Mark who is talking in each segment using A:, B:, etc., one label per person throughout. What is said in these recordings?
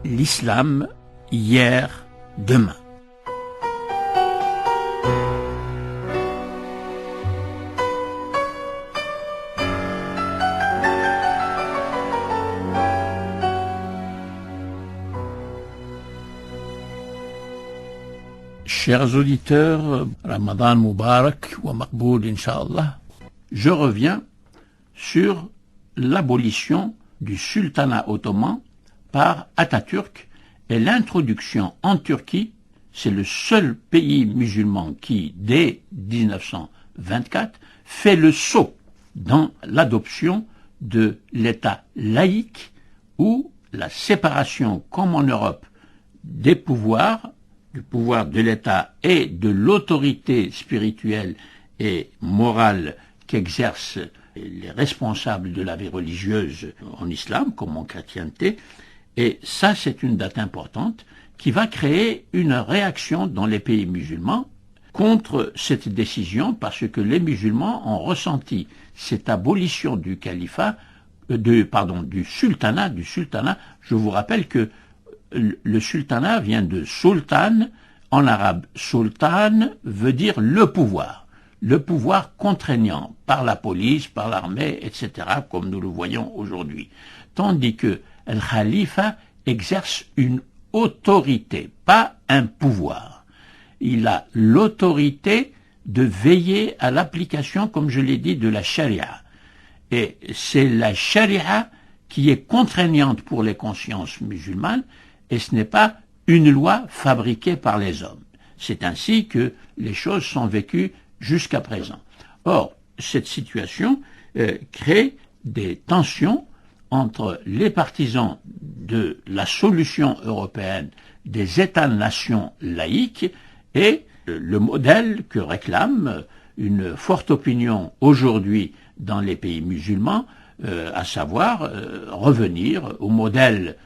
A: l'islam hier, demain. Chers auditeurs, Ramadan Mubarak wa Maqboul Inch'Allah, je reviens sur l'abolition du sultanat ottoman par Atatürk et l'introduction en Turquie. C'est le seul pays musulman qui, dès 1924, fait le saut dans l'adoption de l'État laïque où la séparation, comme en Europe, des pouvoirs, du pouvoir de l'État et de l'autorité spirituelle et morale qu'exercent les responsables de la vie religieuse en islam, comme en chrétienté. Et ça, c'est une date importante qui va créer une réaction dans les pays musulmans contre cette décision, parce que les musulmans ont ressenti cette abolition du califat, du sultanat. Je vous rappelle que le sultanat vient de sultan. En arabe, sultan veut dire le pouvoir contraignant par la police, par l'armée, etc., comme nous le voyons aujourd'hui. Tandis que le khalifa exerce une autorité, pas un pouvoir. Il a l'autorité de veiller à l'application, comme je l'ai dit, de la charia. Et c'est la charia qui est contraignante pour les consciences musulmanes, et ce n'est pas une loi fabriquée par les hommes. C'est ainsi que les choses sont vécues jusqu'à présent. Or, cette situation crée des tensions entre les partisans de la solution européenne des États-nations laïques et le modèle que réclame une forte opinion aujourd'hui dans les pays musulmans, à savoir revenir au modèle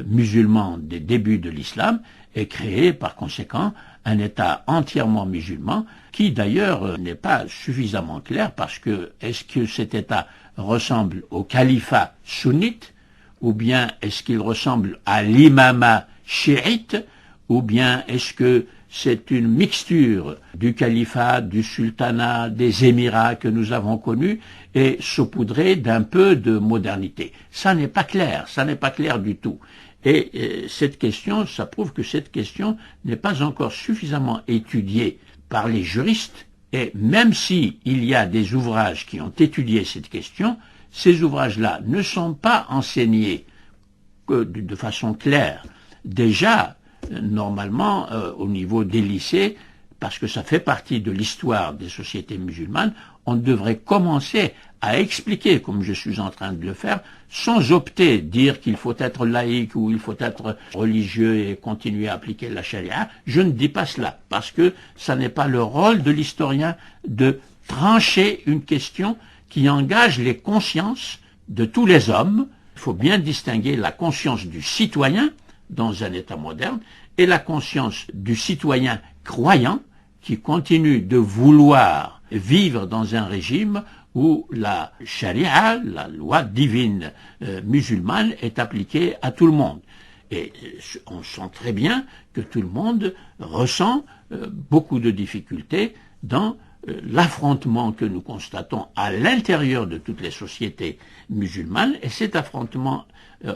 A: musulman des débuts de l'islam et créer par conséquent un État entièrement musulman qui d'ailleurs n'est pas suffisamment clair, parce que est-ce que cet État ressemble au califat sunnite, ou bien est-ce qu'il ressemble à l'imama chiite, ou bien est-ce que c'est une mixture du califat, du sultanat, des émirats que nous avons connus et saupoudré d'un peu de modernité. Ça n'est pas clair du tout. Et cette question, ça prouve que cette question n'est pas encore suffisamment étudiée par les juristes, et même si il y a des ouvrages qui ont étudié cette question, ces ouvrages-là ne sont pas enseignés de façon claire. Déjà, normalement, au niveau des lycées, parce que ça fait partie de l'histoire des sociétés musulmanes, on devrait commencer à expliquer, comme je suis en train de le faire, sans opter, dire qu'il faut être laïque ou il faut être religieux et continuer à appliquer la charia. Je ne dis pas cela, parce que ça n'est pas le rôle de l'historien de trancher une question qui engage les consciences de tous les hommes. Il faut bien distinguer la conscience du citoyen dans un État moderne et la conscience du citoyen croyant qui continue de vouloir vivre dans un régime où la charia, la loi divine musulmane, est appliquée à tout le monde. Et on sent très bien que tout le monde ressent beaucoup de difficultés dans l'affrontement que nous constatons à l'intérieur de toutes les sociétés musulmanes, et cet affrontement,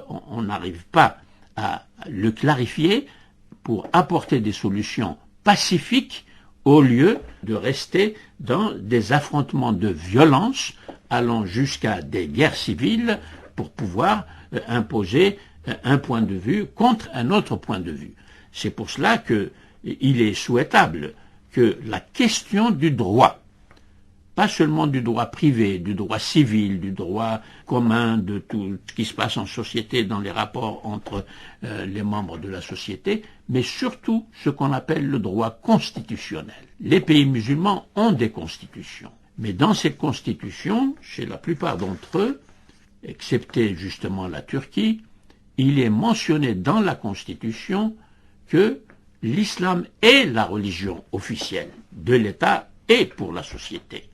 A: on n'arrive pas à le clarifier pour apporter des solutions pacifiques au lieu de rester dans des affrontements de violence allant jusqu'à des guerres civiles pour pouvoir imposer un point de vue contre un autre point de vue. C'est pour cela qu'il est souhaitable que la question du droit, pas seulement du droit privé, du droit civil, du droit commun, de tout ce qui se passe en société dans les rapports entre les membres de la société, mais surtout ce qu'on appelle le droit constitutionnel. Les pays musulmans ont des constitutions, mais dans ces constitutions, chez la plupart d'entre eux, excepté justement la Turquie, il est mentionné dans la constitution que l'islam est la religion officielle de l'État et pour la société.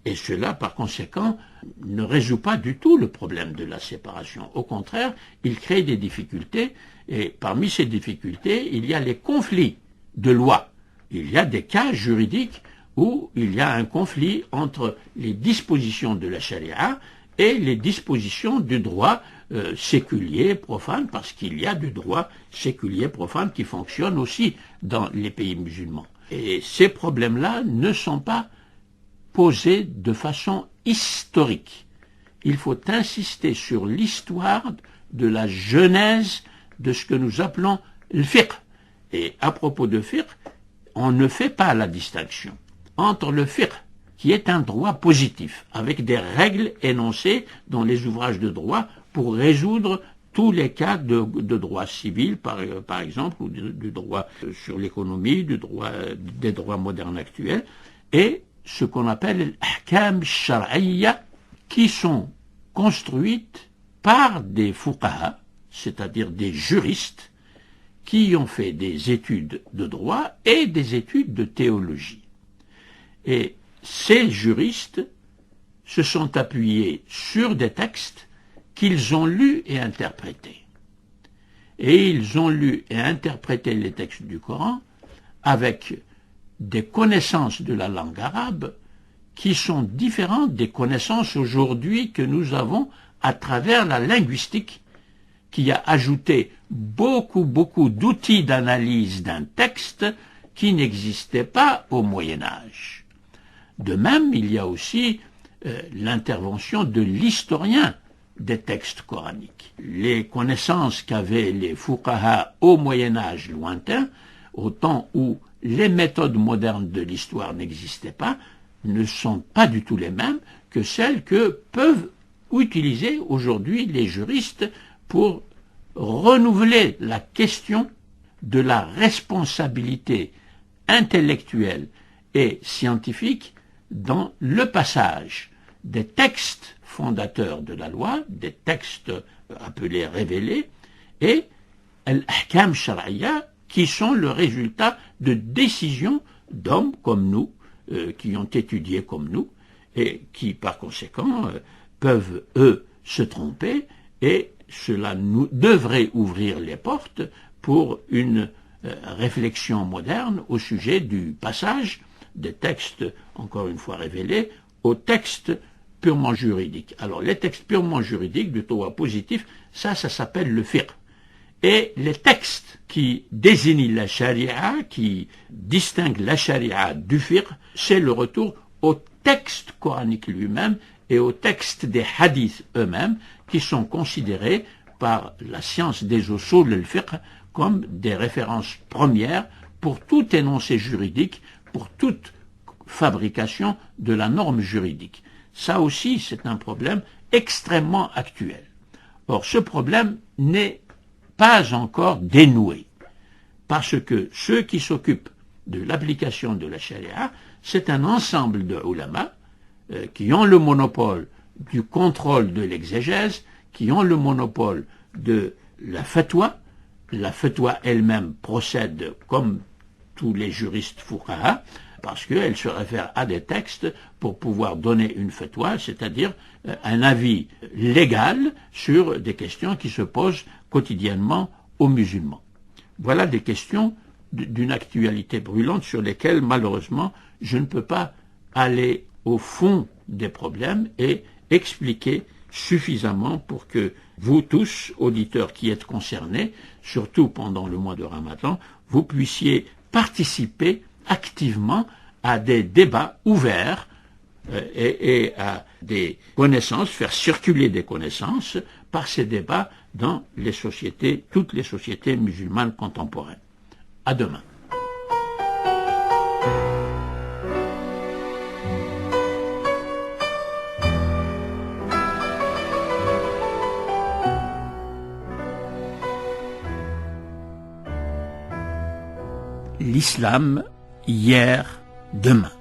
A: Et cela, par conséquent, ne résout pas du tout le problème de la séparation. Au contraire, il crée des difficultés, et parmi ces difficultés, il y a les conflits de loi. Il y a des cas juridiques où il y a un conflit entre les dispositions de la charia et les dispositions du droit séculier, profane, parce qu'il y a du droit séculier, profane qui fonctionne aussi dans les pays musulmans. Et ces problèmes-là ne sont pas posés de façon historique. Il faut insister sur l'histoire de la genèse de ce que nous appelons le fiqh. Et à propos de fiqh, on ne fait pas la distinction entre le fiqh, qui est un droit positif, avec des règles énoncées dans les ouvrages de droit pour résoudre tous les cas de droit civil, par exemple, ou du droit sur l'économie, des droits modernes actuels, et ce qu'on appelle l'ahkam shar'iyya, qui sont construites par des fuqaha, c'est-à-dire des juristes, qui ont fait des études de droit et des études de théologie. Et ces juristes se sont appuyés sur des textes qu'ils ont lus et interprétés. Et ils ont lu et interprété les textes du Coran avec des connaissances de la langue arabe qui sont différentes des connaissances aujourd'hui que nous avons à travers la linguistique, qui a ajouté beaucoup d'outils d'analyse d'un texte qui n'existaient pas au Moyen Âge. De même, il y a aussi l'intervention de l'historien des textes coraniques. Les connaissances qu'avaient les fuqaha au Moyen Âge lointain, au temps où les méthodes modernes de l'histoire n'existaient pas, ne sont pas du tout les mêmes que celles que peuvent utiliser aujourd'hui les juristes pour renouveler la question de la responsabilité intellectuelle et scientifique dans le passage des textes fondateurs de la loi, des textes appelés révélés, et l'ahkam shar'iyya, qui sont le résultat de décisions d'hommes comme nous, qui ont étudié comme nous, et qui, par conséquent, peuvent, eux, se tromper, et cela nous devrait ouvrir les portes pour une réflexion moderne au sujet du passage des textes, encore une fois révélés, aux textes purement juridiques. Alors, les textes purement juridiques du droit positif, ça s'appelle le fiqh. Et les textes qui désignent la charia, qui distinguent la charia du fiqh, c'est le retour au texte coranique lui-même et au texte des hadiths eux-mêmes, qui sont considérés par la science des usul al-fiqh comme des références premières pour tout énoncé juridique, pour toute fabrication de la norme juridique. Ça aussi, c'est un problème extrêmement actuel. Or, ce problème n'est pas encore dénoué, parce que ceux qui s'occupent de l'application de la charia, c'est un ensemble de ulama qui ont le monopole du contrôle de l'exégèse, qui ont le monopole de la fatwa. La fatwa elle-même procède comme tous les juristes fuqaha, parce qu'elle se réfère à des textes pour pouvoir donner une fatwa, c'est-à-dire un avis légal sur des questions qui se posent quotidiennement aux musulmans. Voilà des questions d'une actualité brûlante sur lesquelles, malheureusement, je ne peux pas aller au fond des problèmes et expliquer suffisamment pour que vous tous, auditeurs qui êtes concernés, surtout pendant le mois de Ramadan, vous puissiez participer activement à des débats ouverts et à des connaissances, faire circuler des connaissances par ces débats dans les sociétés, toutes les sociétés musulmanes contemporaines. À demain. L'islam, hier, demain.